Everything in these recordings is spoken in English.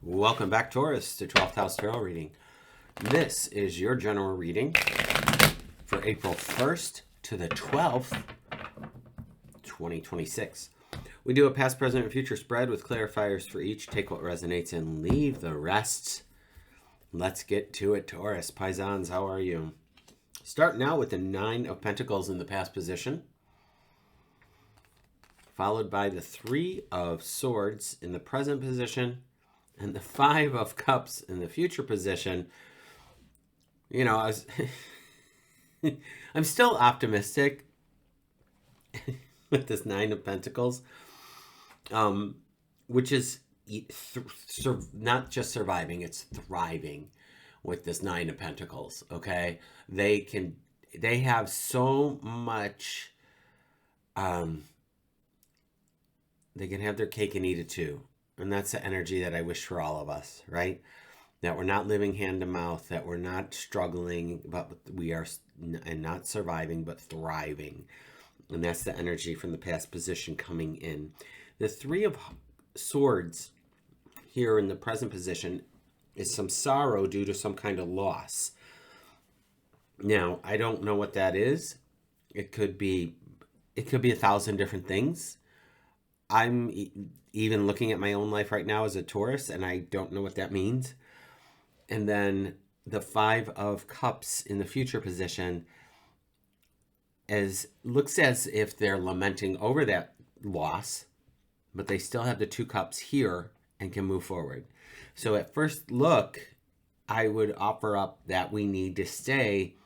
Welcome back, Taurus, to 12th House Tarot reading. This is your general reading for April 1st to the 12th, 2026. We do a past, present, and future spread with clarifiers for each. Take what resonates and leave the rest. Let's get to it, Taurus. Paisans, how are you? Start now with the Nine of Pentacles in the past position, followed by the Three of Swords in the present position, and the Five of Cups in the future position. You know, I'm still optimistic with this Nine of Pentacles, which is not just surviving, it's thriving with this Nine of Pentacles, okay? They have so much, they can have their cake and eat it too. And that's the energy that I wish for all of us, right? That we're not living hand to mouth, that we're not struggling, but we are, and not surviving, but thriving. And that's the energy from the past position coming in. The Three of Swords here in the present position is some sorrow due to some kind of loss. Now, I don't know what that is. It could be 1,000 different things. I'm even looking at my own life right now as a Taurus, and I don't know what that means. And then the Five of Cups in the future position looks as if they're lamenting over that loss, but they still have the Two Cups here and can move forward. So at first look, I would offer up that we need to stay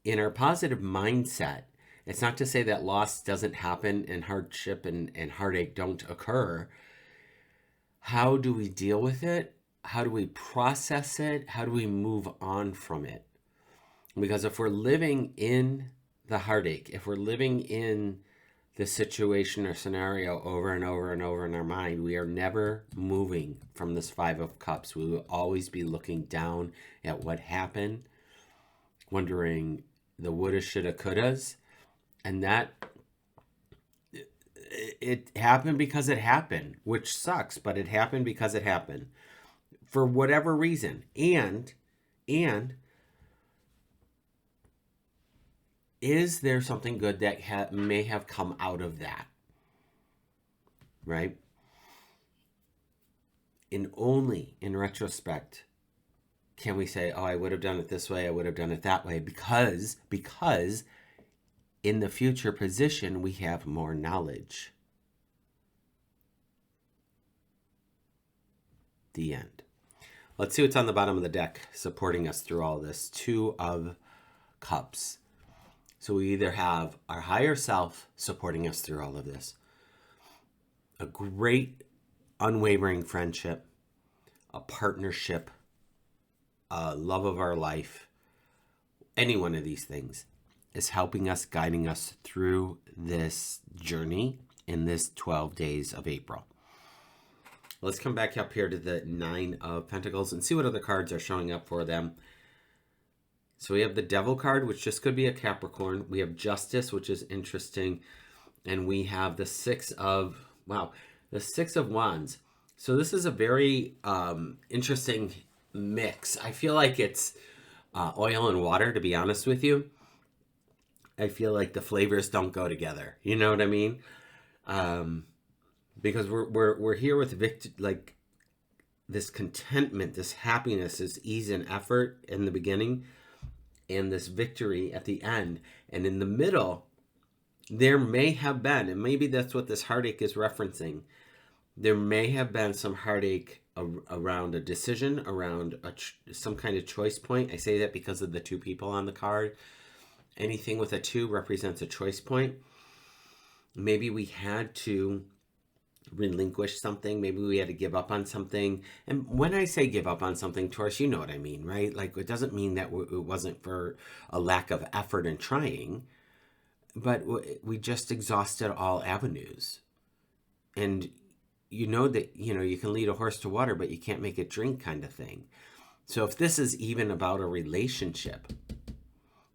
in our positive mindset. It's not to say that loss doesn't happen and hardship and heartache don't occur. How do we deal with it? How do we process it? How do we move on from it? Because if we're living in the heartache, if we're living in the situation or scenario over and over and over in our mind, we are never moving from this Five of Cups. We will always be looking down at what happened, wondering the woulda, shoulda, couldas. And that it happened because it happened, which sucks, but it happened because it happened for whatever reason. And is there something good that may have come out of that? Right? And only in retrospect can we say, oh, I would have done it this way, I would have done it that way, because in the future position, we have more knowledge. The end. Let's see what's on the bottom of the deck supporting us through all this. Two of Cups. So we either have our higher self supporting us through all of this, a great unwavering friendship, a partnership, a love of our life, any one of these things is helping us, guiding us through this journey in this 12 days of April. Let's come back up here to the Nine of Pentacles and see what other cards are showing up for them. So we have the Devil card, which just could be a Capricorn. We have Justice, which is interesting. And we have the Six of Wands. So this is a very interesting mix. I feel like it's oil and water, to be honest with you. I feel like the flavors don't go together. You know what I mean? Because we're here with like this contentment, this happiness, this ease and effort in the beginning, and this victory at the end. And in the middle, there may have been, and maybe that's what this heartache is referencing, there may have been some heartache around a decision, around some kind of choice point. I say that because of the two people on the card. Anything with a two represents a choice point. Maybe we had to relinquish something. Maybe we had to give up on something. And when I say give up on something, Taurus, you know what I mean, right? Like, it doesn't mean that it wasn't for a lack of effort and trying, but we just exhausted all avenues. And you know that, you can lead a horse to water, but you can't make it drink, kind of thing. So if this is even about a relationship,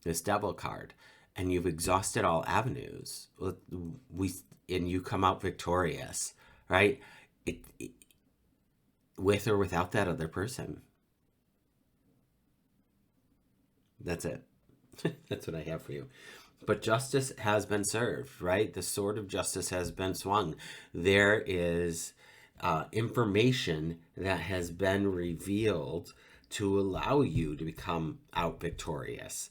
this Devil card, and you've exhausted all avenues, and you come out victorious, right? with or without that other person. That's it. That's what I have for you. But justice has been served, right? The sword of justice has been swung. There is information that has been revealed to allow you to become out victorious.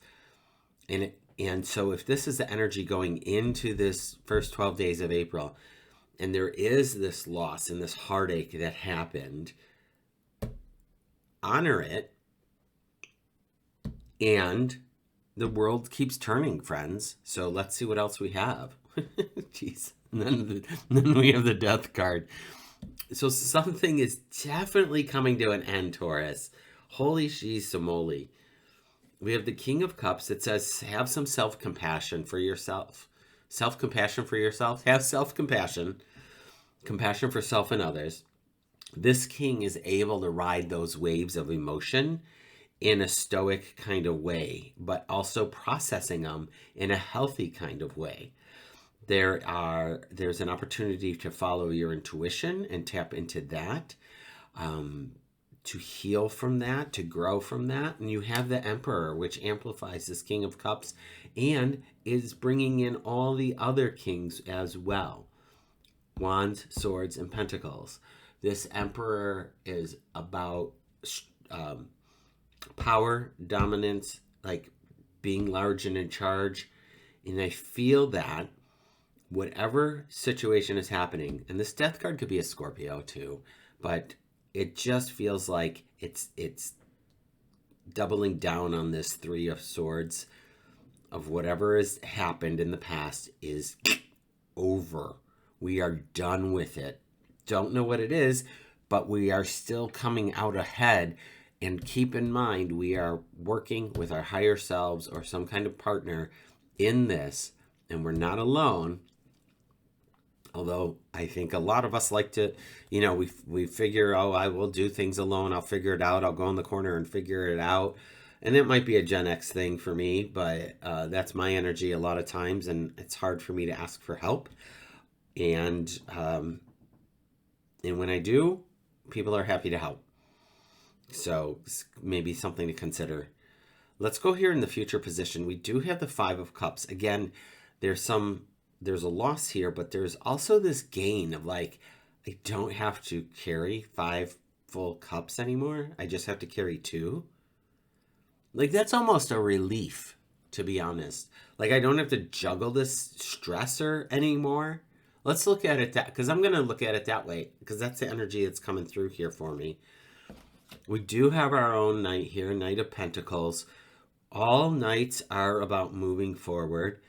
And so if this is the energy going into this first 12 days of April, and there is this loss and this heartache that happened, honor it. And the world keeps turning, friends. So let's see what else we have. Jeez. And then we have the death card. So something is definitely coming to an end, Taurus. Holy sheesh, we have the King of Cups that says, have some self-compassion for yourself. Self-compassion for yourself. Have self-compassion. Compassion for self and others. This king is able to ride those waves of emotion in a stoic kind of way, but also processing them in a healthy kind of way. There's an opportunity to follow your intuition and tap into that, to heal from that, to grow from that. And you have the Emperor, which amplifies this King of Cups and is bringing in all the other kings as well. Wands, swords, and pentacles. This Emperor is about power, dominance, like being large and in charge. And I feel that whatever situation is happening, and this death card could be a Scorpio too, but it just feels like it's doubling down on this Three of Swords of whatever has happened in the past is over. We are done with it. Don't know what it is, but we are still coming out ahead. And keep in mind, we are working with our higher selves or some kind of partner in this, and we're not alone. Although I think a lot of us like to, we figure, oh, I will do things alone. I'll figure it out. I'll go in the corner and figure it out. And it might be a Gen X thing for me, but that's my energy a lot of times, and it's hard for me to ask for help. And when I do, people are happy to help. So maybe something to consider. Let's go here in the future position. We do have the Five of Cups. Again, there's a loss here, but there's also this gain of like, I don't have to carry 5 full cups anymore. I just have to carry 2. Like, that's almost a relief, to be honest. Like, I don't have to juggle this stressor anymore. Let's look at it because I'm going to look at it that way, because that's the energy that's coming through here for me. We do have our own knight here, Knight of Pentacles. All knights are about moving forward.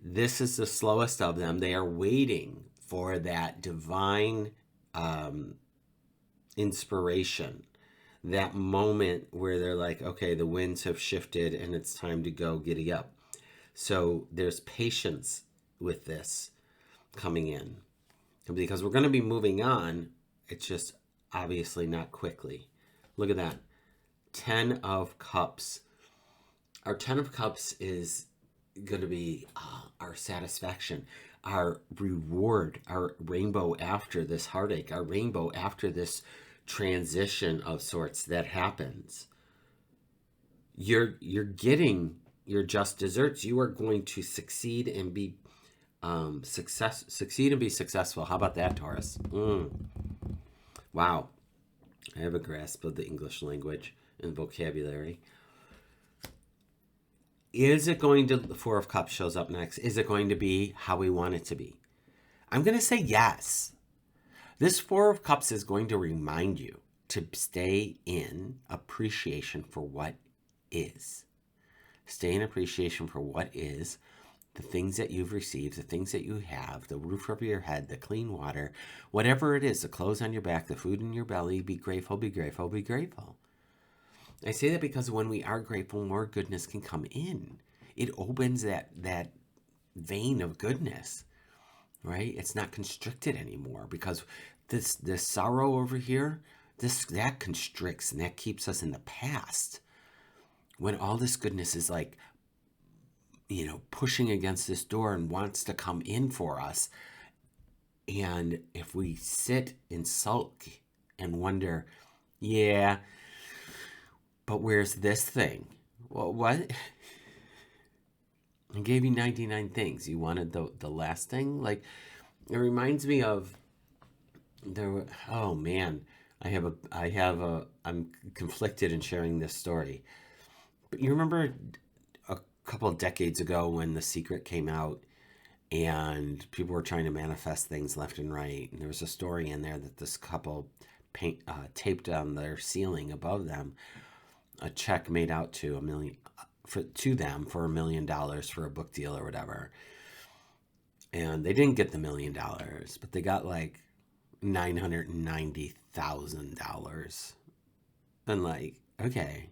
This is the slowest of them. They are waiting for that divine inspiration, that moment where they're like, okay, the winds have shifted and it's time to go giddy up. So there's patience with this coming in, because we're going to be moving on. It's just obviously not quickly. Look at that. 10 of Cups. Our 10 of Cups is going to be our satisfaction, our reward, our rainbow after this heartache, our rainbow after this transition of sorts that happens. You're getting your just desserts. You are going to succeed and be successful. How about that, Taurus? Wow. I have a grasp of the English language and vocabulary. Is it going to, the Four of Cups shows up next, is it going to be how we want it to be? I'm going to say yes. This Four of Cups is going to remind you to stay in appreciation for what is. Stay in appreciation for what is, the things that you've received, the things that you have, the roof over your head, the clean water, whatever it is, the clothes on your back, the food in your belly. Be grateful, be grateful, be grateful. I say that because when we are grateful, more goodness can come in. It opens that vein of goodness, right? It's not constricted anymore, because this sorrow over here, that constricts and that keeps us in the past. When all this goodness is like, pushing against this door and wants to come in for us. And if we sit and sulk and wonder, yeah, but where's this thing? Well, what? I gave you 99 things. You wanted the last thing? Like, it reminds me of oh man, I'm conflicted in sharing this story. But you remember a couple of decades ago when The Secret came out and people were trying to manifest things left and right. And there was a story in there that this couple taped on their ceiling above them a check made out to to them for $1 million for a book deal or whatever. And they didn't get the $1 million, but they got like $990,000. And like, okay,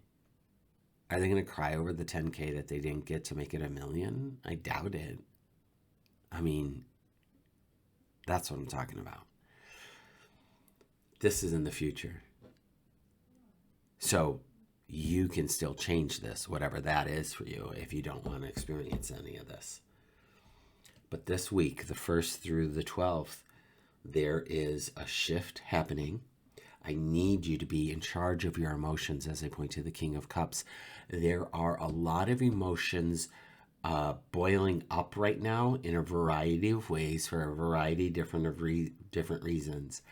are they going to cry over the 10K that they didn't get to make it $1 million? I doubt it. I mean, that's what I'm talking about. This is in the future. So you can still change this, whatever that is for you, if you don't want to experience any of this. But this week, the 1st through the 12th, there is a shift happening. I need you to be in charge of your emotions as I point to the King of Cups. There are a lot of emotions boiling up right now in a variety of ways for a variety different reasons.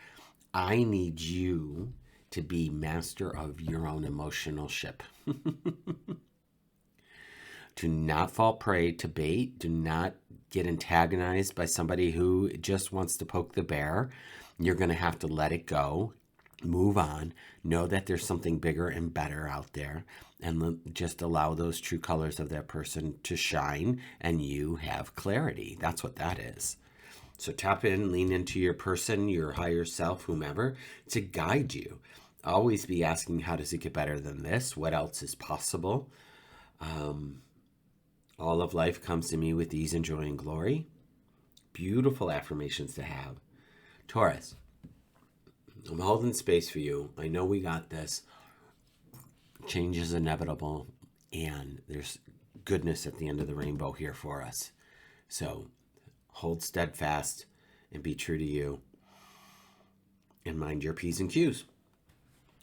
I need you to be master of your own emotional ship. Do not fall prey to bait. Do not get antagonized by somebody who just wants to poke the bear. You're going to have to let it go. Move on. Know that there's something bigger and better out there. And just allow those true colors of that person to shine. And you have clarity. That's what that is. So tap in, lean into your person, your higher self, whomever, to guide you. Always be asking, how does it get better than this? What else is possible? All of life comes to me with ease and joy and glory. Beautiful affirmations to have. Taurus, I'm holding space for you. I know we got this. Change is inevitable, and there's goodness at the end of the rainbow here for us. So hold steadfast and be true to you. And mind your P's and Q's.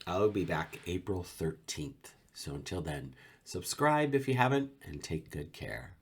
I'll be back April 13th. So until then, subscribe if you haven't, and take good care.